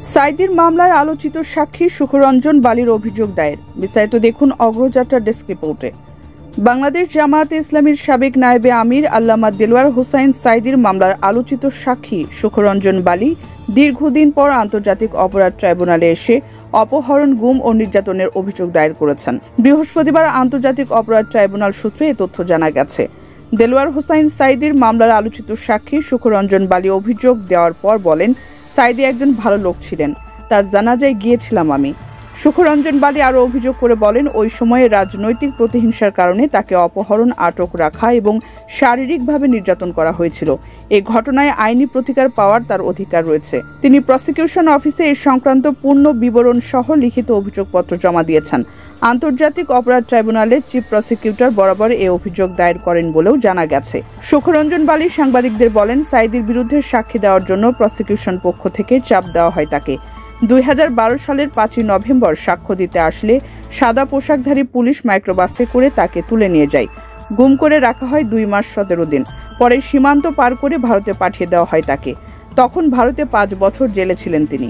সাইদির মামলার আলোচিত সাক্ষী সুখরঞ্জন বালির অভিযোগ দায়ের। বিস্তারিত দেখুন অগ্রযাত্রা ডেস্ক রিপোর্টে। বাংলাদেশ জামায়াতে ইসলামীর সাবেক নায়েবে আমির আল্লামা দেলোয়ার হোসাইন সাইদির মামলার আলোচিত সাক্ষী সুখরঞ্জন বালি দীর্ঘদিন পর আন্তর্জাতিক অপরাধ ট্রাইব্যুনালে এসে অপহরণ, গুম ও নির্যাতনের অভিযোগ দায়ের করেছেন। বৃহস্পতিবার আন্তর্জাতিক অপরাধ ট্রাইব্যুনাল সূত্রে এ তথ্য জানা গেছে। দেলোয়ার হোসাইন সাইদির মামলার আলোচিত সাক্ষী সুখরঞ্জন বালি অভিযোগ দেওয়ার পর বলেন, সাইদি একজন ভালো লোক ছিলেন, তার জানাজায় গিয়েছিলাম আমি। সুখরঞ্জন বালি আরও অভিযোগ করে বলেন, ওই সময়ে রাজনৈতিক প্রতিহিংসার কারণে তাকে অপহরণ, আটক রাখা এবং শারীরিকভাবে নির্যাতন করা হয়েছিল। এই ঘটনায় আইনি প্রতিকার পাওয়ার তার অধিকার রয়েছে। তিনি প্রসিকিউশন অফিসে এ সংক্রান্ত পূর্ণ বিবরণ সহ লিখিত অভিযোগপত্র জমা দিয়েছেন। আন্তর্জাতিক অপরাধ ট্রাইব্যুনালের চিফ প্রসিকিউটর বরাবর এ অভিযোগ দায়ের করেন বলেও জানা গেছে। সুখরঞ্জন বালি সাংবাদিকদের বলেন, সাইদির বিরুদ্ধে সাক্ষী দেওয়ার জন্য প্রসিকিউশন পক্ষ থেকে চাপ দেওয়া হয় তাকে। 2012 সালের 5ই নভেম্বর সাক্ষ্য দিতে আসলে সাদা পোশাকধারী পুলিশ মাইক্রোবাসে করে তাকে তুলে নিয়ে যায়। গুম করে রাখা হয় 2 মাস 17 দিন। পরে সীমান্ত পার করে ভারতে পাঠিয়ে দেওয়া হয় তাকে। তখন ভারতে 5 বছর জেলে ছিলেন তিনি।